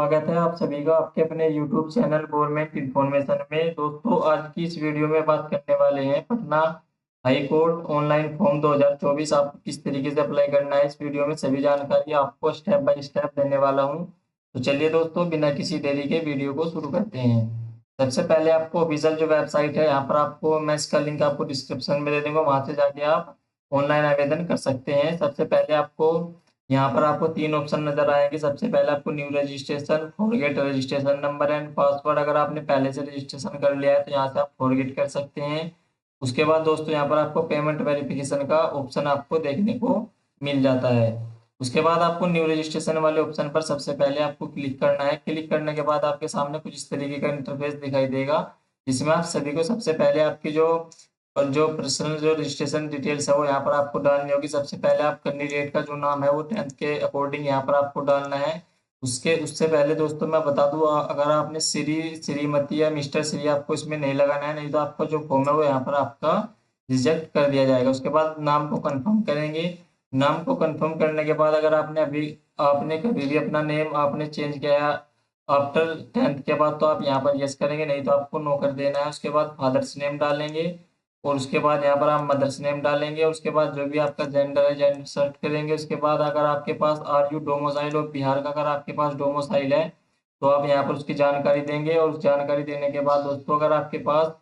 स्वागत है आप सभी का आपके अपने YouTube चैनल गवर्नमेंट इन्फॉर्मेशन में। दोस्तों, आज की इस वीडियो में बात करने वाले हैं Patna high court online form 2024 आपको किस तरीके से अप्लाई करना है। इस वीडियो में सभी जानकारी आपको स्टेप बाय स्टेप देने वाला हूं। तो चलिए दोस्तों, बिना किसी देरी के वीडियो को शुरू करते हैं। सबसे पहले आपको ऑफिशियल जो वेबसाइट है, यहाँ पर आपको मैं इसका लिंक आपको डिस्क्रिप्शन में दे दूंगा, वहां से जाके आप ऑनलाइन आवेदन कर सकते हैं। सबसे पहले आपको यहाँ पर आपको तीन ऑप्शन नजर आएंगे। सबसे पहले आपको new registration, forget registration number and password. अगर आपने पहले से रजिस्ट्रेशन कर लिया है तो यहाँ से आप फॉरगेट कर सकते हैं। उसके बाद दोस्तों यहाँ पर आपको पेमेंट वेरिफिकेशन का ऑप्शन आपको देखने को मिल जाता है। उसके बाद आपको न्यू रजिस्ट्रेशन वाले ऑप्शन पर सबसे पहले आपको क्लिक करना है। क्लिक करने के बाद आपके सामने कुछ इस तरीके का इंटरफेस दिखाई देगा, जिसमें आप सभी को सबसे पहले आपकी जो पर्सनल जो रजिस्ट्रेशन डिटेल्स है वो यहाँ पर आपको डालनी होगी। सबसे पहले आप कैंडिडेट का जो नाम है वो 10th के अकॉर्डिंग यहाँ पर आपको डालना है। उससे पहले दोस्तों मैं बता दूं, अगर आपने श्रीमती या मिस्टर श्री आपको इसमें नहीं लगाना है, नहीं तो आपका जो फॉर्म है वो यहाँ पर आपका रिजेक्ट कर दिया जाएगा। उसके बाद नाम को कंफर्म करेंगे। नाम को कंफर्म करने के बाद अगर आपने कभी भी अपना नेम आपने चेंज किया आफ्टर 10th के बाद तो आप यहाँ पर यस करेंगे, नहीं तो आपको नो कर देना है। उसके बाद फादर्स नेम डालेंगे और उसके बाद यहाँ पर आप मदर्स नेम डालेंगे। उसके बाद जो भी आपका जेंडर है जेंडर सेलेक्ट करेंगे। उसके बाद अगर आपके पास आर यू डोमोसाइल और बिहार का अगर आपके पास डोमोसाइल है तो आप यहाँ पर उसकी जानकारी देंगे। और उस जानकारी देने के बाद दोस्तों, अगर आपके पास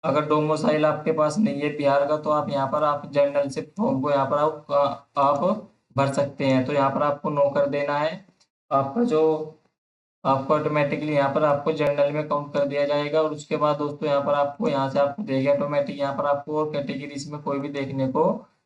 अगर डोमोसाइल आपके पास नहीं है बिहार का, तो आप यहाँ पर आप जनरल से फॉर्म को यहाँ पर आप भर सकते हैं। तो यहाँ पर आपको नो कर देना है। आपका जो आपको ऑटोमेटिकली यहाँ पर आपको जनरल में काउंट कर दिया जाएगा। और उसके बाद दोस्तों यहाँ पर आपको यहाँ से आपको देगा ऑटोमेटिक, यहाँ पर आपको और कैटेगरीज में कोई भी देखने को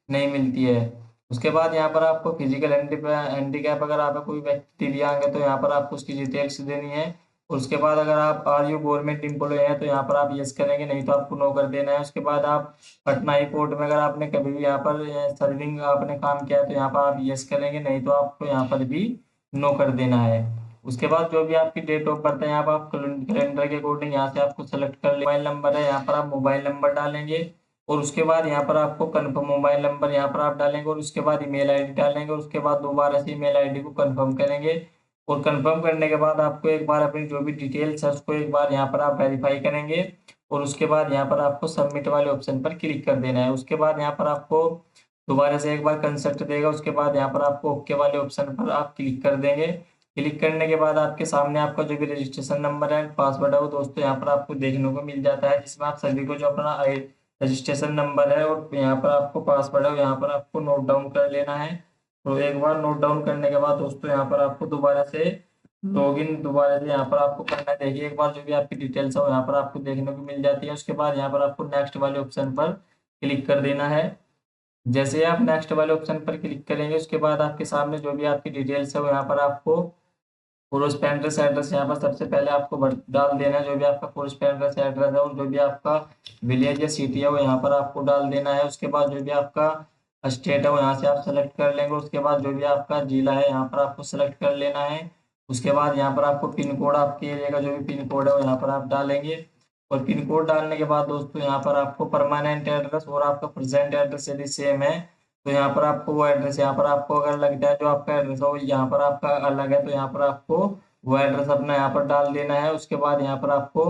नहीं मिलती है। उसके बाद यहाँ पर आपको फिजिकल हैंडीकैप अगर आप कोई व्यक्ति दिव्यांग है तो यहाँ पर आपको उसकी डिटेल्स देनी है। और उसके बाद अगर आप आर यू गवर्नमेंट एम्प्लॉय है तो यहाँ पर आप यस करेंगे, नहीं तो आपको नो कर देना है। उसके बाद आप पटना हाई कोर्ट में अगर आपने कभी भी यहाँ पर सर्विंग आपने काम किया है तो यहाँ पर आप यस करेंगे, नहीं तो आपको यहाँ पर भी नो कर देना है। उसके बाद जो भी आपकी डेट ऑफ बर्थ है यहाँ पर आप कैलेंडर के अकॉर्डिंग यहाँ से आपको सेलेक्ट कर ले। मोबाइल नंबर है, यहाँ पर आप मोबाइल नंबर डालेंगे। और उसके बाद यहाँ पर आपको कन्फर्म मोबाइल नंबर यहाँ पर आप डालेंगे। और उसके बाद ईमेल आईडी डालेंगे। और उसके बाद दोबारा से ईमेल आईडी को कंफर्म करेंगे। और कंफर्म करने के बाद आपको एक बार अपनी जो भी डिटेल्स है उसको एक बार यहाँ पर आप वेरीफाई करेंगे। और उसके बाद यहाँ पर आपको सबमिट वाले ऑप्शन पर क्लिक कर देना है। उसके बाद यहाँ पर आपको दोबारा से एक बार कंसल्ट देगा। उसके बाद यहाँ पर आपको ओके वाले ऑप्शन पर आप क्लिक कर देंगे। क्लिक करने के बाद आपके सामने आपका जो भी रजिस्ट्रेशन नंबर है पासवर्ड है वो दोस्तों यहाँ पर आपको देखने को मिल जाता है, जिसमें आप सभी को जो अपना रजिस्ट्रेशन नंबर है और यहाँ पर आपको पासवर्ड है यहाँ पर आपको नोट डाउन कर लेना है। तो एक बार नोट डाउन करने के बाद दोस्तों यहाँ पर आपको दोबारा से लॉगिन दोबारा से यहाँ पर आपको करना है। देखिए एक बार जो भी आपकी डिटेल्स है वो यहाँ पर आपको देखने को मिल जाती है। उसके बाद यहाँ पर आपको नेक्स्ट वाले ऑप्शन पर क्लिक कर देना है। जैसे ही आप नेक्स्ट वाले ऑप्शन पर क्लिक करेंगे उसके बाद आपके सामने जो भी आपकी डिटेल्स है वो यहाँ पर आपको पूर्व एड्रेस एड्रेस यहाँ पर सबसे पहले आपको डाल देना है। जो भी आपका पूर्व एड्रेस एड्रेस है और जो भी आपका विलेज या सिटी है वो यहाँ पर आपको डाल देना है। उसके बाद जो भी आपका स्टेट है वो यहाँ से आप सेलेक्ट कर लेंगे। उसके बाद जो भी आपका जिला है यहाँ पर आपको सेलेक्ट कर लेना है। उसके बाद यहाँ पर आपको पिन कोड आपके एरिया का जो भी पिन कोड है वो यहाँ पर आप डालेंगे। और पिन कोड डालने के बाद दोस्तों यहाँ पर आपको परमानेंट एड्रेस और आपका प्रेजेंट एड्रेस यदि सेम है तो यहाँ पर आपको वो एड्रेस यहाँ पर आपको अगर लगता है जो आपका एड्रेस है वो यहाँ पर आपका अलग है तो यहाँ पर आपको वो एड्रेस अपना यहाँ पर डाल देना है। उसके बाद यहाँ पर आपको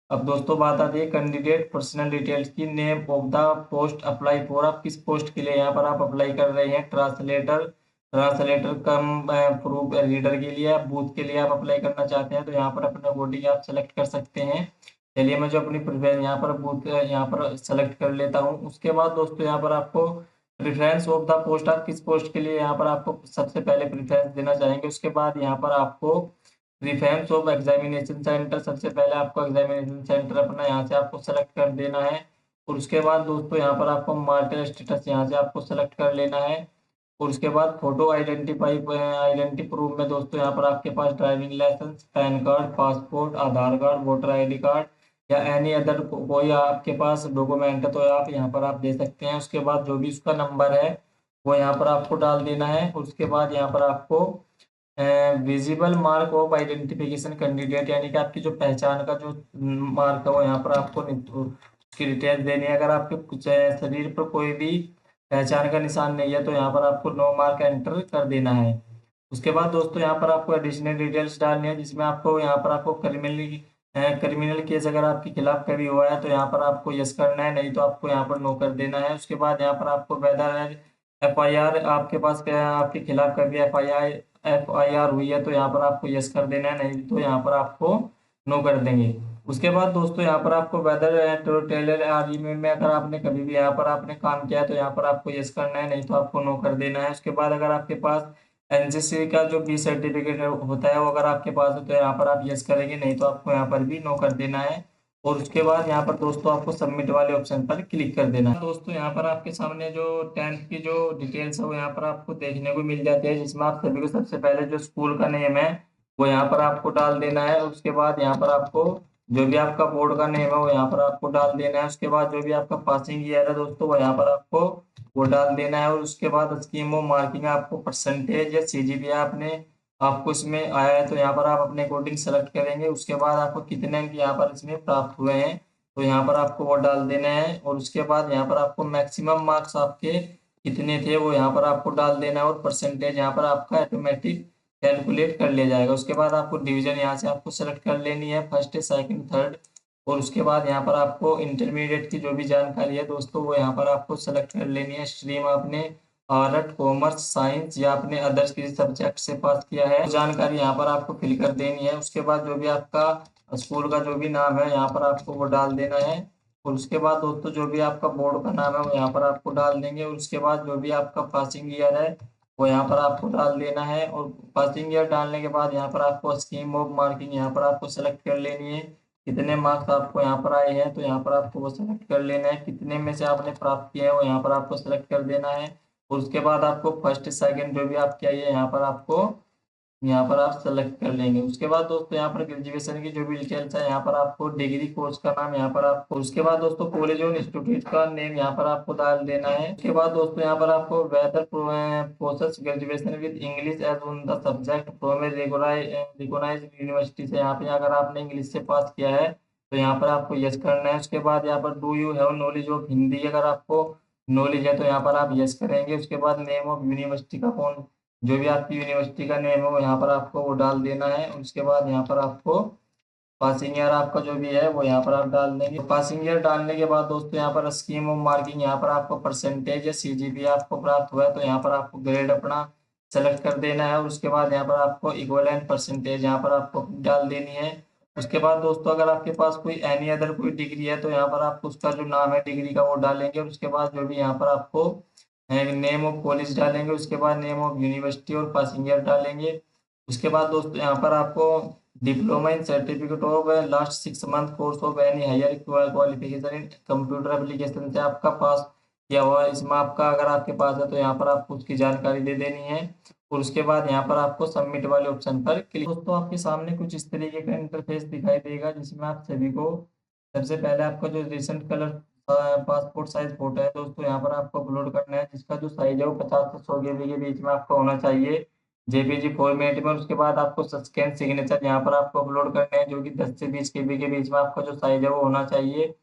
अब दोस्तों बात आती है कैंडिडेट पर्सनल डिटेल्स की। Name of the post apply for, आप किस पोस्ट के लिए यहाँ पर आप अप्लाई कर रहे हैं। ट्रांसलेटर ट्रांसलेटर कम प्रूफ रीडर के लिए, आप बूथ के लिए आप अप्लाई करना चाहते हैं तो यहाँ पर अपना बॉडी आप सेलेक्ट कर सकते हैं। चलिए मैं जो अपनी प्रेफरेंस यहाँ पर बूथ यहाँ पर सेलेक्ट कर लेता हूँ। उसके बाद दोस्तों यहाँ पर आपको प्रेफरेंस ऑफ द पोस्ट, आप किस पोस्ट के लिए यहाँ पर आपको सबसे पहले प्रेफरेंस देना चाहेंगे। उसके बाद यहाँ पर आपको प्रेफरेंस ऑफ एग्जामिनेशन सेंटर, सबसे पहले आपको एग्जामिनेशन सेंटर अपना यहाँ से आपको सेलेक्ट कर देना है। और उसके बाद दोस्तों यहाँ पर आपको मार्टल स्टेटस यहाँ से आपको सेलेक्ट कर लेना है। और उसके बाद फोटो आइडेंटिटी प्रूफ में दोस्तों यहाँ पर आपके पास driving licence, PAN card, passport, Aadhaar card, voter ID card या एनी अदर कोई आपके पास डॉक्यूमेंट है तो आप यहाँ पर आप दे सकते हैं। उसके बाद जो भी उसका नंबर है वो यहाँ पर आपको डाल देना है। उसके बाद यहाँ पर आपको visible mark of identification candidate, यानी कि आपकी जो पहचान का जो मार्क है वो यहाँ पर आपको उसकी डिटेल्स देनी है। अगर आपके शरीर पर कोई भी पहचान का निशान नहीं है तो यहाँ पर आपको नो मार्क एंटर कर देना है। उसके बाद दोस्तों यहाँ पर आपको एडिशनल डिटेल्स डालनी है, जिसमें आपको यहाँ पर आपको क्रिमिनल केस अगर आपके खिलाफ कभी हुआ है तो यहाँ पर आपको यस करना है, नहीं तो आपको यहाँ पर नो कर देना है। उसके बाद यहाँ पर आपको वेदर FIR आपके पास आपके खिलाफ कभी FIR हुई है तो यहाँ पर आपको यस कर देना है, नहीं तो यहाँ पर आपको नो कर देंगे। उसके बाद दोस्तों यहाँ पर आपको वेदर टेलर आर्मी में अगर आपने कभी भी यहाँ पर आपने काम किया है तो यहाँ पर आपको यस करना है, नहीं तो आपको नो कर देना है। उसके बाद अगर आपके पास NCC का जो बी सर्टिफिकेट होता है वो अगर आपके पास है तो यहाँ पर आप यस करेंगे, नहीं तो आपको यहाँ पर भी नो कर देना है। और उसके बाद यहाँ पर दोस्तों आपको सबमिट वाले ऑप्शन पर क्लिक कर देना है। दोस्तों यहाँ पर आपके सामने जो 10th की जो डिटेल्स है वो यहाँ पर आपको देखने को मिल जाती है, जिसमें आप सभी को सबसे पहले जो स्कूल का नेम है वो यहाँ पर आपको डाल देना है। उसके बाद यहाँ पर आपको जो भी आपका बोर्ड का नेम है वो यहाँ पर आपको डाल देना है। उसके बाद जो भी आपका पासिंग ईयर है दोस्तों वो यहाँ पर आपको वो डाल देना है। और उसके बाद स्कीम ऑफ मार्किंग आपको परसेंटेज या CGPA आपने आपको इसमें आया है तो यहाँ पर आप अपने अकॉर्डिंग सेलेक्ट करेंगे। उसके बाद आपको कितने अंक यहाँ पर इसमें प्राप्त हुए हैं तो यहाँ पर आपको वो डाल देना है। और उसके बाद यहाँ पर आपको मैक्सिमम मार्क्स आपके कितने थे वो यहाँ पर आपको डाल देना है, और परसेंटेज यहाँ पर आपका ऑटोमेटिक कैलकुलेट कर लिया जाएगा। उसके बाद आपको डिवीजन यहाँ से आपको सेलेक्ट कर लेनी है, फर्स्ट सेकंड थर्ड। और उसके बाद यहाँ पर आपको इंटरमीडिएट की जो भी जानकारी है दोस्तों वो यहाँ पर आपको सेलेक्ट कर लेनी है। स्ट्रीम आपने आर्ट कॉमर्स साइंस या आपने अदर्स किसी सब्जेक्ट से पास किया है, जानकारी यहाँ पर आपको फिल कर देनी है। उसके बाद जो भी आपका स्कूल का जो भी नाम है यहाँ पर आपको वो डाल देना है। और उसके बाद दोस्तों जो भी आपका बोर्ड का नाम है वो यहाँ पर आपको डाल देंगे। और उसके बाद जो भी आपका पासिंग ईयर है वो यहाँ पर आपको डाल देना है। और पासिंग ईयर डालने के बाद यहाँ पर आपको स्कीम ऑफ मार्किंग यहाँ पर आपको सेलेक्ट कर लेनी है, कितने मार्क्स आपको यहाँ पर आए हैं तो यहाँ पर आपको वो सेलेक्ट कर लेना है, कितने में से आपने प्राप्त किए हैं वो यहाँ पर आपको सेलेक्ट कर देना है। और उसके बाद आपको फर्स्ट सेकंड जो भी आपके आई है यहाँ पर आपको यहाँ पर आप सेलेक्ट कर लेंगे। उसके बाद दोस्तों यहाँ पर ग्रेजुएशन की जो भी डिटेल्स है यहाँ पर आपको डिग्री कोर्स का नाम यहाँ पर आपको, उसके बाद दोस्तों कॉलेज और इंस्टीट्यूट का नेम यहाँ पर आपको डाल देना है। उसके बाद दोस्तों यहाँ पर आपको whether process graduation with English as on the subject from a recognised university से, यहाँ पे अगर आपने इंग्लिश से पास किया है तो यहाँ पर आपको यस करना है। उसके बाद यहाँ पर do you have knowledge of Hindi, अगर आपको नॉलेज है तो यहाँ पर आप यस करेंगे। उसके बाद नेम ऑफ यूनिवर्सिटी का कौन जो भी आपकी यूनिवर्सिटी का नेम है वो यहाँ पर आपको वो डाल देना है। उसके बाद यहाँ पर आपको पासिंग ईयर आपका जो भी है वो यहाँ पर आप डाल देंगे। पासिंग ईयर डालने के बाद दोस्तों यहाँ पर स्कीम ऑफ मार्किंग यहाँ पर आपको परसेंटेज या CGPA आपको प्राप्त हुआ है तो यहाँ पर आपको ग्रेड अपना सेलेक्ट कर देना है। और उसके बाद यहाँ पर आपको इक्विवेलेंट परसेंटेज यहाँ पर आपको डाल देनी है। उसके बाद दोस्तों अगर आपके पास कोई एनी अदर कोई डिग्री है तो यहाँ पर आप उसका जो नाम है डिग्री का वो डालेंगे। उसके बाद जो भी यहाँ पर आपको नेम ऑफ कॉलेज डालेंगे, उसके बाद नेम ऑफ यूनिवर्सिटी और पासिंग ईयर डालेंगे। उसके बाद दोस्तों यहाँ पर आपको diploma in certificate of last 6 month course of any higher qualification in computer application से आपका पास किया हुआ है, इसमें आपका अगर आपके पास है तो यहाँ पर आपको उसकी जानकारी दे देनी है। और उसके बाद यहाँ पर आपको सबमिट वाले ऑप्शन पर क्लिक। दोस्तों आपके सामने कुछ इस तरीके का इंटरफेस दिखाई देगा, जिसमें आप सभी को सबसे पहले आपका जो recent colour passport size photo है दोस्तों यहाँ पर आपको अपलोड करना है, जिसका जो साइज है वो 50 से 100 GB के बीच में आपका होना चाहिए JPG फॉर्मेट में। उसके बाद आपको स्कैन सिग्नेचर यहाँ पर आपको अपलोड करने हैं, जो कि 10 से 20 KB के बीच में आपका जो साइज है वो होना चाहिए।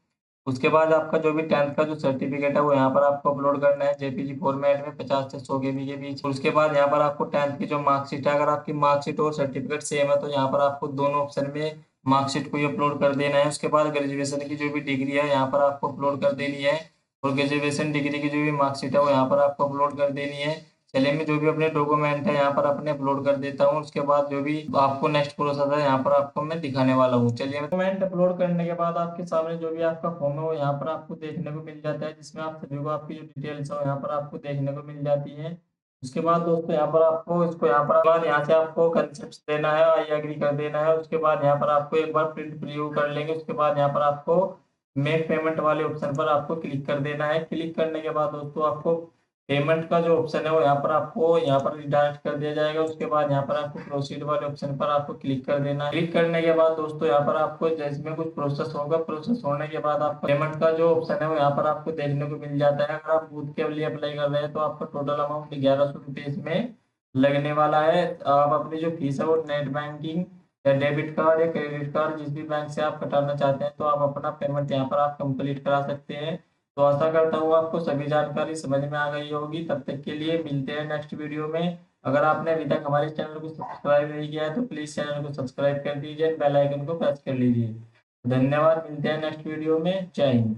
उसके बाद आपका जो भी 10th का जो सर्टिफिकेट है वो यहाँ पर आपको अपलोड करना है JPG फॉर्मेट में 50 से 100 KB के बीच। उसके बाद यहाँ पर आपको 10th की जो मार्कशीट है, अगर आपकी मार्कशीट और सर्टिफिकेट सेम है तो यहाँ पर आपको दोनों ऑप्शन में मार्कशीट को ही अपलोड कर देना है। उसके बाद ग्रेजुएशन की जो भी डिग्री है यहाँ पर आपको अपलोड कर देनी है, और ग्रेजुएशन डिग्री की जो भी मार्कशीट है वो यहाँ पर आपको अपलोड कर देनी है। चलिए मैं जो भी अपने डॉक्यूमेंट है यहाँ पर अपने अपलोड कर देता हूँ। उसके बाद जो भी आपको नेक्स्ट प्रोसेस है यहाँ पर आपको मैं दिखाने वाला हूँ। चलिए डॉक्यूमेंट अपलोड करने के बाद आपके सामने जो भी आपका फॉर्म है वो यहाँ पर आपको देखने को मिल जाता है, जिसमें आप सभी को आपकी जो डिटेल्स है यहाँ पर आपको देखने को मिल जाती है। उसके बाद दोस्तों यहाँ पर आपको इसको यहाँ पर बाद यहाँ से आपको कंसेप्ट देना है, आई एग्री कर देना है। उसके बाद यहाँ पर आपको एक बार प्रिंट प्रीव्यू कर लेंगे। उसके बाद यहाँ पर आपको मेक पेमेंट वाले ऑप्शन पर आपको क्लिक कर देना है। क्लिक करने के बाद दोस्तों आपको पेमेंट का जो ऑप्शन है वो यहाँ पर आपको यहाँ पर रिडायरेक्ट कर दिया जाएगा। उसके बाद यहाँ पर आपको प्रोसीड वाले ऑप्शन पर आपको क्लिक कर देना है। क्लिक करने के बाद दोस्तों यहाँ पर आपको जिसमें कुछ प्रोसेस होगा, प्रोसेस होने के बाद आपको पेमेंट का जो ऑप्शन है वो यहाँ पर आपको देखने को मिल जाता है। अगर आप बूथ के लिए अप्लाई कर रहे हैं तो आपका टोटल अमाउंट 1100 रुपये इसमें लगने वाला है। आप अपनी जो फीस है वो नेट बैंकिंग या डेबिट कार्ड या क्रेडिट कार्ड जिस भी बैंक से आप कटाना चाहते हैं तो आप अपना पेमेंट यहाँ पर आप कंप्लीट करा सकते हैं। तो आशा करता हूँ आपको सभी जानकारी समझ में आ गई होगी। तब तक के लिए मिलते हैं नेक्स्ट वीडियो में। अगर आपने अभी तक हमारे चैनल को सब्सक्राइब नहीं किया है तो प्लीज चैनल को सब्सक्राइब कर दीजिए, बेल आइकन को प्रेस कर लीजिए। धन्यवाद, मिलते हैं नेक्स्ट वीडियो में। जय हिंद।